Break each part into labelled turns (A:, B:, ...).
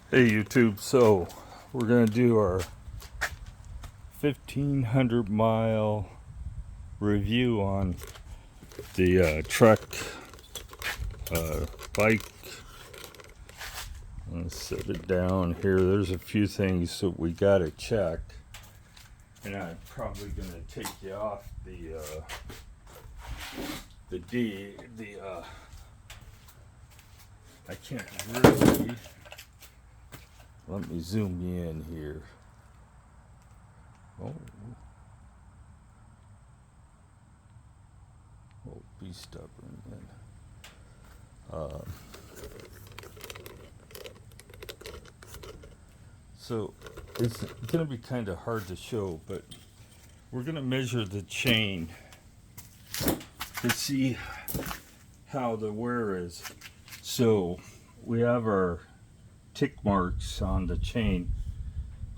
A: Hey YouTube, so we're going to do our 1500 mile review on the truck bike. Let's set it down here. There's a few things that we got to check, and I'm probably going to take you off I can't really. Let me zoom you in here. Oh, be stubborn then. So it's going to be kind of hard to show, but we're going to measure the chain to see how the wear is. So we have our tick marks on the chain.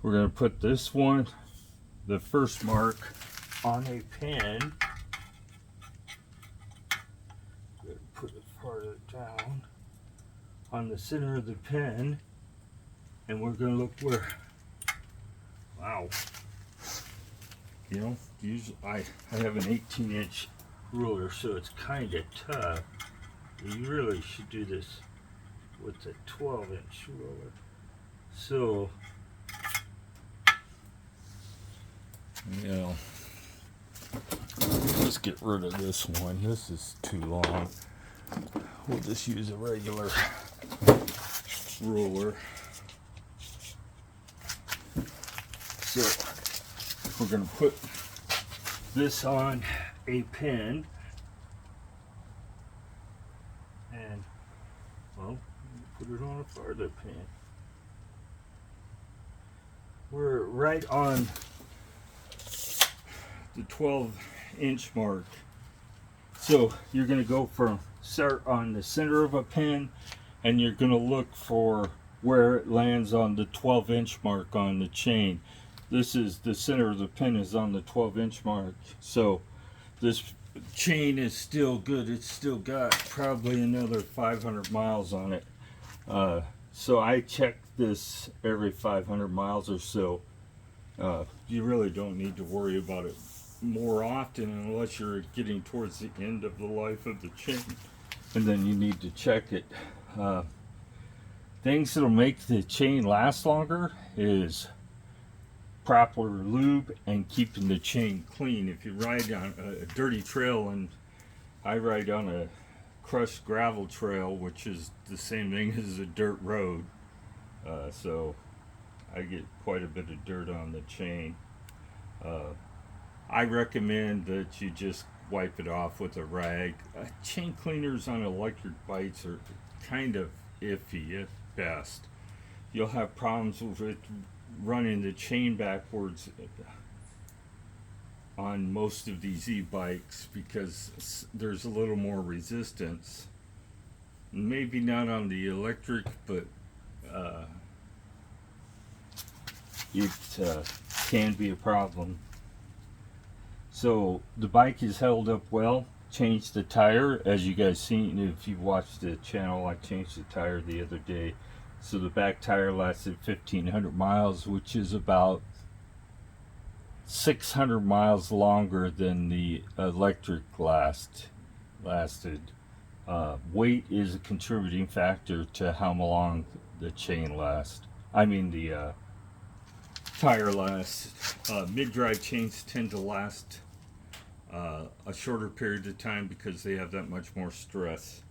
A: We're going to put this one, the first mark, on a pin. Put it farther down on the center of the pin, and we're going to look where, wow, you know, usually I have an 18-inch ruler, so it's kind of tough. You really should do this with a 12-inch ruler. So, you know, let's get rid of this one. This is too long. We'll just use a regular ruler. So, we're going to put this on a pin. And, well, put it on a farther pin. We're right on the 12-inch mark. So you're going to go from start on the center of a pin, and you're going to look for where it lands on the 12-inch mark on the chain. This is the center of the pin is on the 12-inch mark. So this chain is still good. It's still got probably another 500 miles on it. So I check this every 500 miles or so. You really don't need to worry about it more often unless you're getting towards the end of the life of the chain, and then you need to check it. Things that'll make the chain last longer is proper lube and keeping the chain clean. If you ride on a dirty trail, and I ride on a crushed gravel trail, which is the same thing as a dirt road, so I get quite a bit of dirt on the chain. I recommend that you just wipe it off with a rag. Chain cleaners on electric bikes are kind of iffy at best. You'll have problems with running the chain backwards on most of these e-bikes because there's a little more resistance. Maybe not on the electric, but it can be a problem. So the bike is held up well. Changed the tire, as you guys seen if you watched the channel. I changed the tire the other day. So the back tire lasted 1,500 miles, which is about 600 miles longer than the electric lasted. Weight is a contributing factor to how long the chain lasts. I mean the tire lasts. Mid-drive chains tend to last a shorter period of time because they have that much more stress.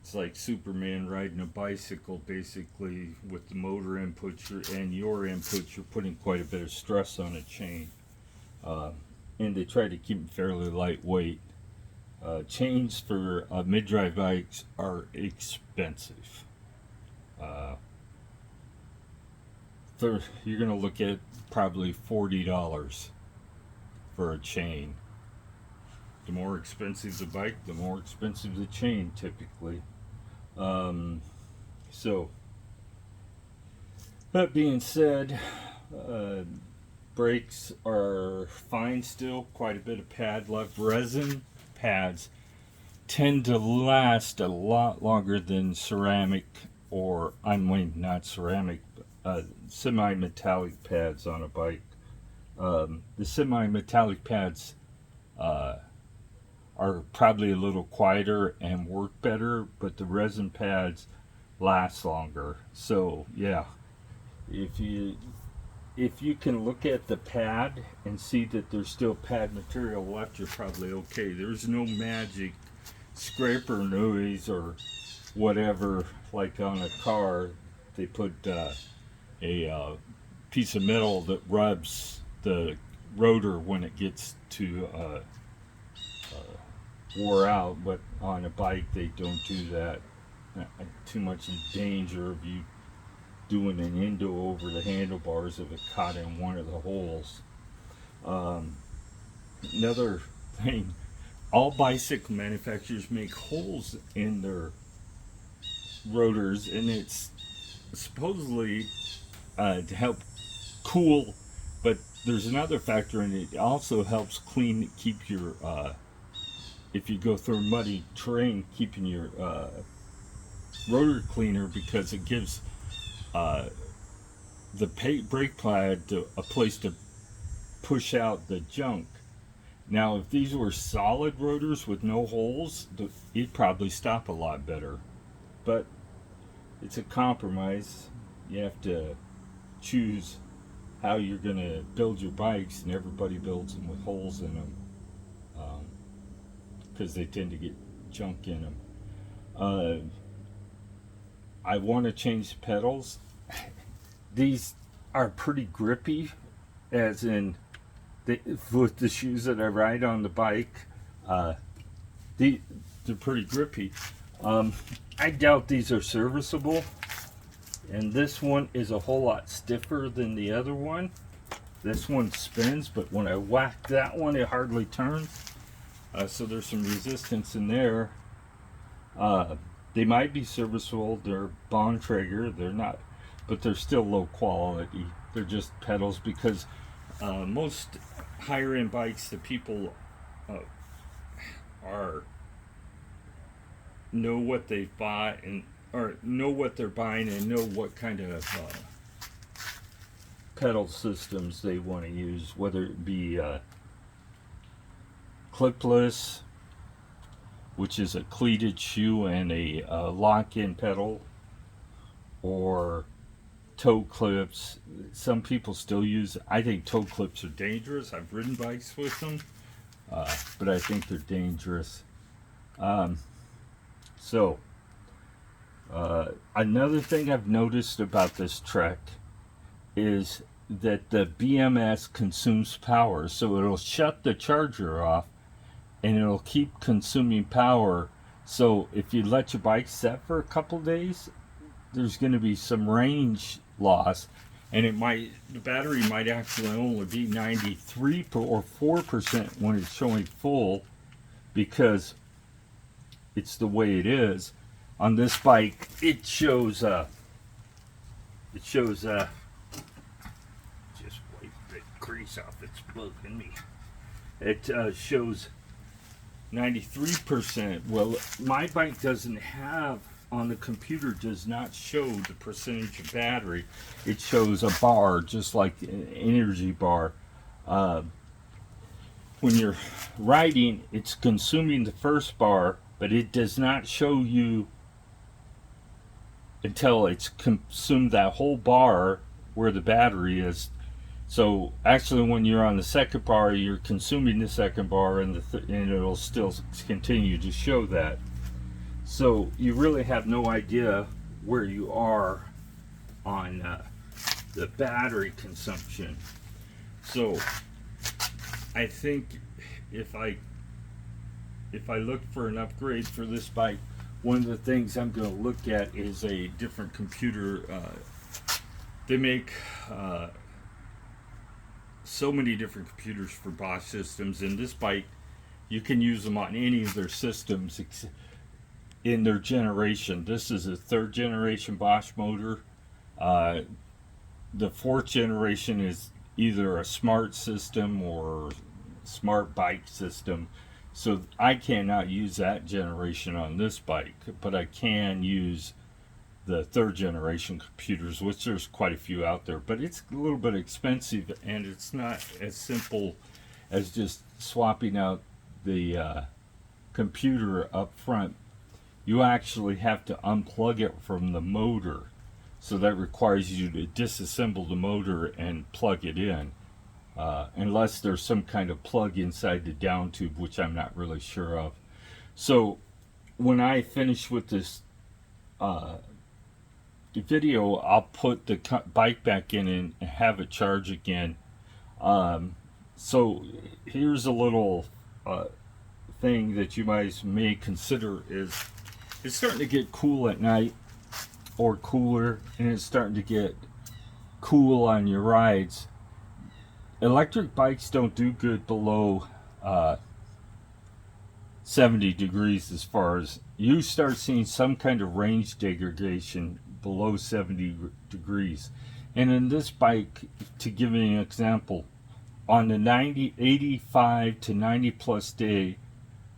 A: It's like Superman riding a bicycle. Basically, with the motor input and your inputs, you're putting quite a bit of stress on a chain. And they try to keep them fairly lightweight. Chains for mid-drive bikes are expensive. You're going to look at probably $40 for a chain. The more expensive the bike, the more expensive the chain typically. So that being said, brakes are fine still. Quite a bit of pad left. Resin pads tend to last a lot longer than ceramic or I mean not ceramic, semi-metallic pads on a bike. The semi-metallic pads uh, are probably a little quieter and work better, but the resin pads last longer. So yeah, if you if you can look at the pad and see that there's still pad material left, you're probably okay. There's no magic scraper noise or whatever like on a car. They put a piece of metal that rubs the rotor when it gets to wore out, but on a bike they don't do that. Too much in danger of you doing an endo over the handlebars if it caught in one of the holes. Um, Another thing, all bicycle manufacturers make holes in their rotors, and it's supposedly to help cool, but there's another factor in it. It also helps clean, keep your, if you go through muddy terrain, keeping your rotor cleaner, because it gives uh, the brake pad a place to push out the junk. Now, if these were solid rotors with no holes, it'd probably stop a lot better. But it's a compromise. You have to choose how you're going to build your bikes, and everybody builds them with holes in them because they tend to get junk in them. Uh, I want to change the pedals. These are pretty grippy, as in with the shoes that I ride on the bike. They're pretty grippy. I doubt these are serviceable, and this one is a whole lot stiffer than the other one. This one spins, but when I whack that one, it hardly turns. So there's some resistance in there. They might be serviceable. They're Bontrager. They're not, but they're still low quality. They're just pedals, because most higher end bikes, the people are know what they buy and or know what they're buying and know what kind of pedal systems they want to use, whether it be clipless, which is a cleated shoe and a lock-in pedal, or toe clips. Some people still use, I think toe clips are dangerous. I've ridden bikes with them, but I think they're dangerous. So another thing I've noticed about this Trek is that the BMS consumes power, so it'll shut the charger off and it'll keep consuming power. So if you let your bike set for a couple days, there's going to be some range loss, and the battery might actually only be 93 or 4% when it's showing full, because it's the way it is. On this bike, it shows just wipe the grease off, it's bugging me. It shows 93%. Well, my bike doesn't have, on the computer, does not show the percentage of battery. It shows a bar, just like an energy bar. When you're riding, it's consuming the first bar, but it does not show you until it's consumed that whole bar where the battery is. So actually, when you're on the second bar, you're consuming the second bar, and and it'll still continue to show that. So you really have no idea where you are on the battery consumption. So I think if I look for an upgrade for this bike, one of the things I'm going to look at is a different computer. They make so many different computers for Bosch systems, and this bike, you can use them on any of their systems in their generation. This is a third generation Bosch motor. The fourth generation is either a smart system or smart bike system. So I cannot use that generation on this bike, but I can use the third generation computers, which there's quite a few out there, but it's a little bit expensive, and it's not as simple as just swapping out the computer up front. You actually have to unplug it from the motor, so that requires you to disassemble the motor and plug it in, unless there's some kind of plug inside the down tube, which I'm not really sure of. So when I finish with this video, I'll put the bike back in and have it charge again. So here's a little thing that you guys may consider is it's starting to get cool at night, or cooler, and it's starting to get cool on your rides. Electric bikes don't do good below 70 degrees. As far as you start seeing some kind of range degradation below 70 degrees. And in this bike, to give you an example, on the 85 to 90 plus day,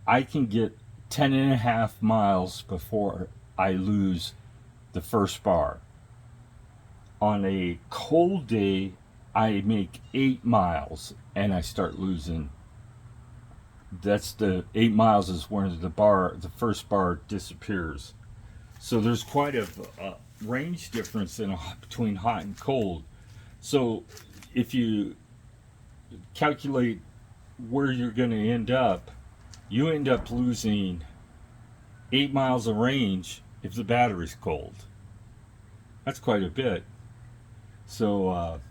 A: I can get 10.5 miles before I lose the first bar. On a cold day, I make 8 miles and I start losing. That's the 8 miles is when the first bar disappears. So there's quite a range difference between hot and cold. So if you calculate where you're going to end up, you end up losing 8 miles of range if the battery's cold. That's quite a bit. So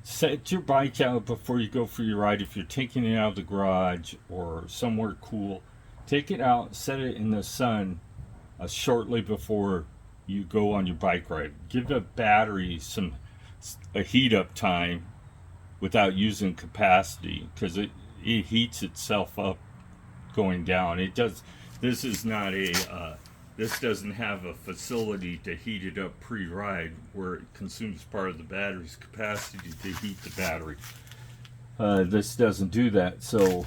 A: set your bike out before you go for your ride. If you're taking it out of the garage or somewhere cool, take it out, set it in the sun shortly before you go on your bike ride. Give the battery a heat up time without using capacity, because it heats itself up going down. It does. This is not a this doesn't have a facility to heat it up pre-ride where it consumes part of the battery's capacity to heat the battery. This doesn't do that. So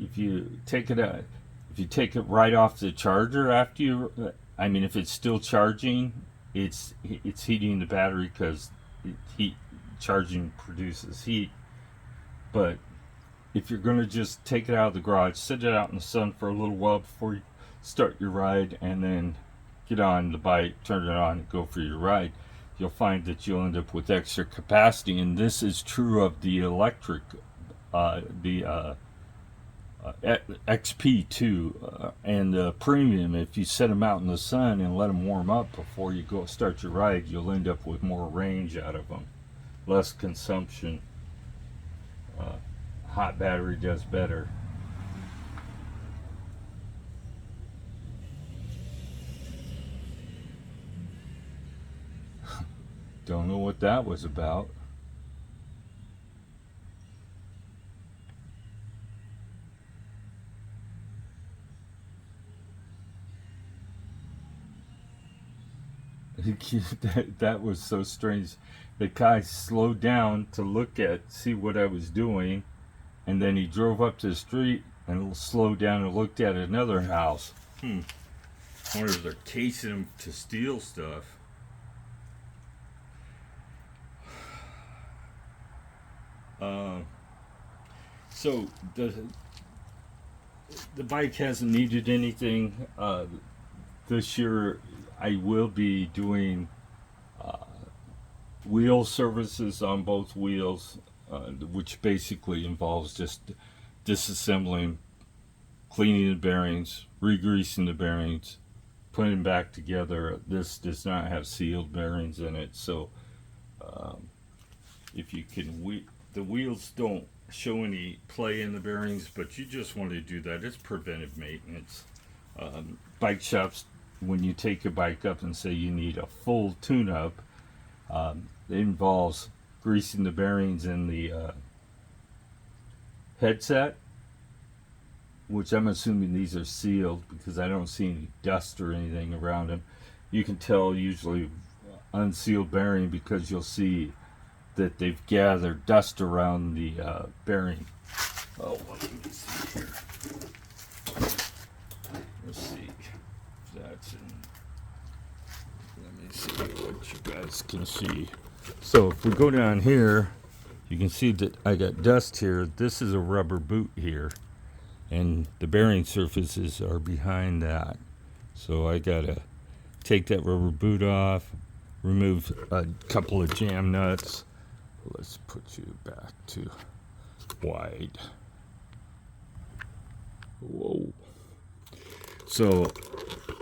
A: if you take it out, if you take it right off the charger after you, if it's still charging, it's heating the battery, because charging produces heat. But if you're going to just take it out of the garage, sit it out in the sun for a little while before you start your ride, and then get on the bike, turn it on, and go for your ride, you'll find that you'll end up with extra capacity. And this is true of the electric, the XP2 and the premium. If you set them out in the sun and let them warm up before you go start your ride, you'll end up with more range out of them, less consumption. Hot battery does better. Don't know what that was about. That was so strange. The guy slowed down to see what I was doing, and then he drove up to the street and slowed down and looked at another house. I wonder if they're casing him to steal stuff. So the bike hasn't needed anything. This year I will be doing wheel services on both wheels, which basically involves just disassembling, cleaning the bearings, re-greasing the bearings, putting them back together. This does not have sealed bearings in it, so if you can, the wheels don't show any play in the bearings, but you just want to do that. It's preventive maintenance. Bike shops, when you take your bike up and say you need a full tune-up, it involves greasing the bearings in the headset, which I'm assuming these are sealed because I don't see any dust or anything around them. You can tell usually unsealed bearing because you'll see that they've gathered dust around the bearing. Oh, well, let me see here. Let's see if that's in. guys can see. So if we go down here, you can see that I got dust here. This is a rubber boot here, and the bearing surfaces are behind that. So I gotta take that rubber boot off, remove a couple of jam nuts. Let's put you back to wide. Whoa. So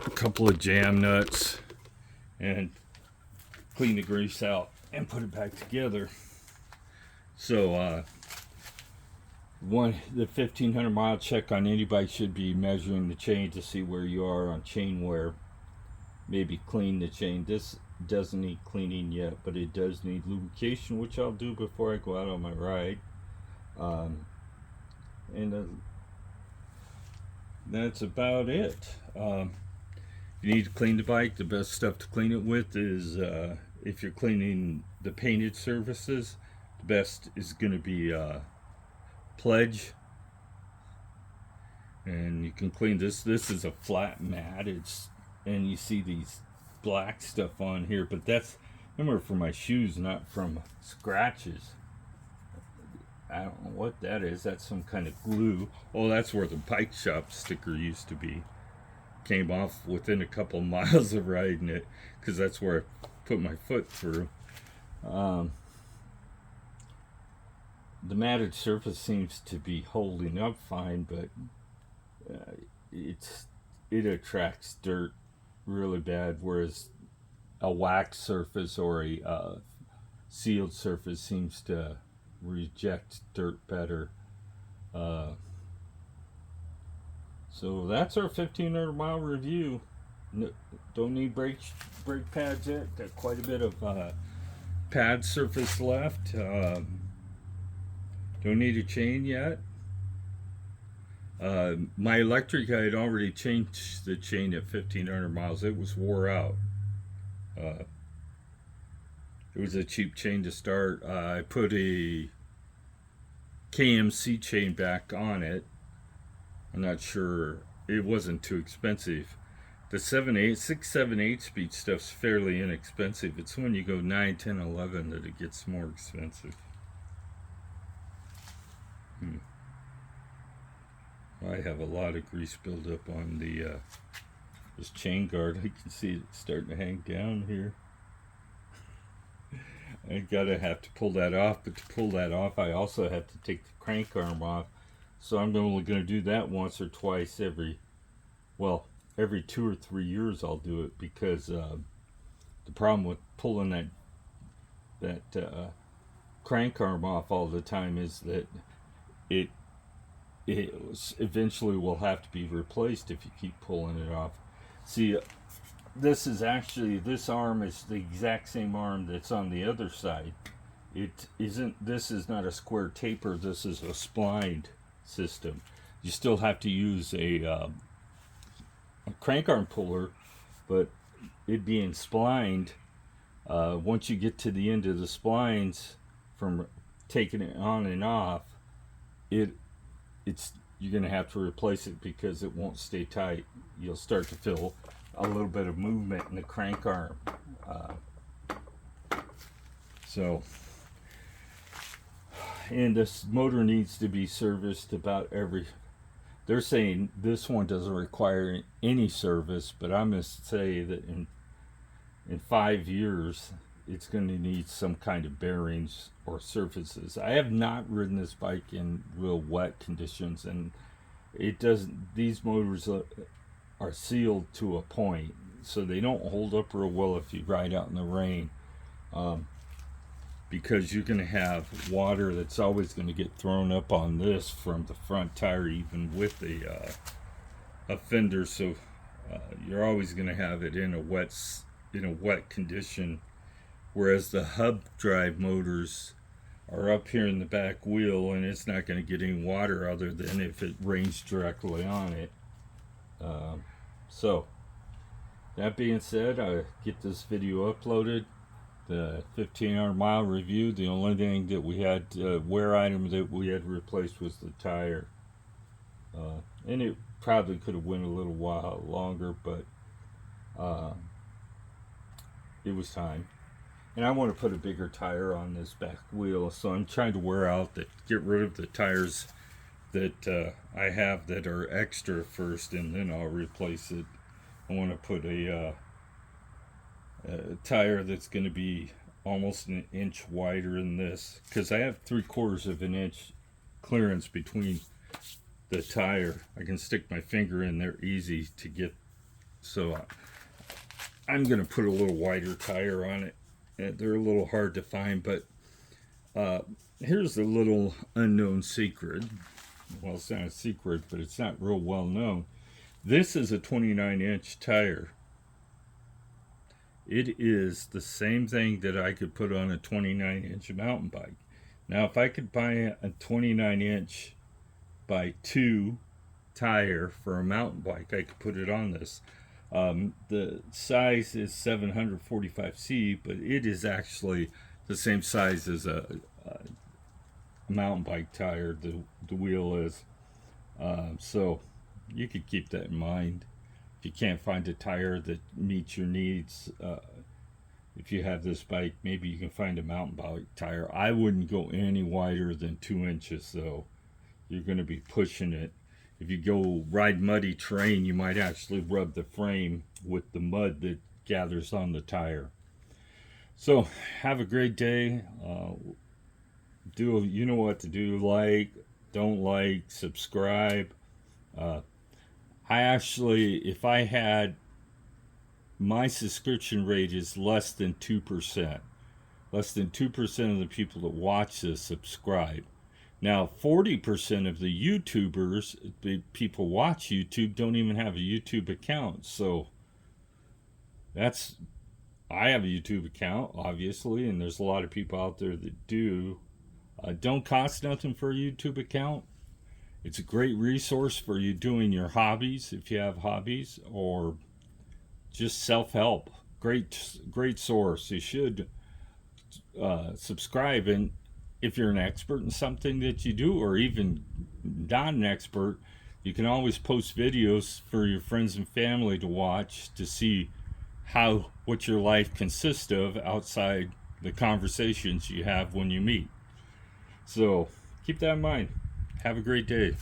A: a couple of jam nuts and clean the grease out and put it back together. So the 1500 mile check on any bike should be measuring the chain to see where you are on chain wear. Maybe clean the chain. This doesn't need cleaning yet, but it does need lubrication, which I'll do before I go out on my ride. And that's about it. You need to clean the bike. The best stuff to clean it with is if you're cleaning the painted surfaces, the best is going to be Pledge. And you can clean this. This is a flat mat. And you see these black stuff on here, but that's, remember, for my shoes, not from scratches. I don't know what that is. That's some kind of glue. Oh, that's where the bike shop sticker used to be. Came off within a couple miles of riding it, because that's where I put my foot through. The matted surface seems to be holding up fine, but it attracts dirt really bad, whereas a wax surface or a sealed surface seems to reject dirt better. So that's our 1500 mile review. Don't need brake pads yet. Got quite a bit of pad surface left. Don't need a chain yet. My electric, I had already changed the chain at 1500 miles. It was wore out. It was a cheap chain to start. I put a KMC chain back on it. I'm not sure. It wasn't too expensive. The 6, 7, 8 speed stuff's fairly inexpensive. It's when you go 9, 10, 11 that it gets more expensive. I have a lot of grease buildup on the this chain guard. I can see it starting to hang down here. I have to pull that off, but to pull that off, I also have to take the crank arm off. So I'm only going to do that once or twice every 2 or 3 years. I'll do it, because the problem with pulling that crank arm off all the time is that it eventually will have to be replaced if you keep pulling it off. See, this arm is the exact same arm that's on the other side. This is not a square taper. This is a splined system. You still have to use a crank arm puller, but it being splined, once you get to the end of the splines from taking it on and off, you're going to have to replace it, because it won't stay tight. You'll start to feel a little bit of movement in the crank arm. And this motor needs to be serviced about they're saying this one doesn't require any service, but I'm going to say that in 5 years it's going to need some kind of bearings or surfaces. I have not ridden this bike in real wet conditions, and these motors are sealed to a point, so they don't hold up real well if you ride out in the rain, because you're going to have water that's always going to get thrown up on this from the front tire, even with a fender. So you're always going to have it in a wet condition, whereas the hub drive motors are up here in the back wheel, and it's not going to get any water other than if it rains directly on it. So that being said, I get this video uploaded. The 1500 mile review. The only thing that we had wear item that we had replaced was the tire, and it probably could have went a little while longer, but it was time. And I want to put a bigger tire on this back wheel, so I'm trying to get rid of the tires that I have that are extra first, and then I'll replace it. I want to put a tire that's going to be almost an inch wider than this, because I have 3/4 of an inch clearance between the tire. I can stick my finger in there easy to get, so I'm going to put a little wider tire on it. They're a little hard to find, but here's a little unknown secret. Well, it's not a secret, but it's not real well known. This is a 29-inch tire. It is the same thing that I could put on a 29-inch mountain bike. Now, if I could buy a 29-inch by 2 tire for a mountain bike, I could put it on this. The size is 745C, but it is actually the same size as a mountain bike tire. The wheel is. So you could keep that in mind. If you can't find a tire that meets your needs, if you have this bike, maybe you can find a mountain bike tire. I wouldn't go any wider than 2 inches, though. You're going to be pushing it. If you go ride muddy terrain, you might actually rub the frame with the mud that gathers on the tire. So have a great day. You know what to do. Like, don't like, subscribe. If I had, my subscription rate is less than 2%. Less than 2% of the people that watch this subscribe. Now, 40% of the YouTubers, the people watch YouTube, don't even have a YouTube account. So I have a YouTube account, obviously, and there's a lot of people out there that do. Don't cost nothing for a YouTube account. It's a great resource for you doing your hobbies, if you have hobbies, or just self-help. Great source. You should subscribe, and if you're an expert in something that you do, or even not an expert, you can always post videos for your friends and family to watch to see what your life consists of outside the conversations you have when you meet. So keep that in mind. Have a great day.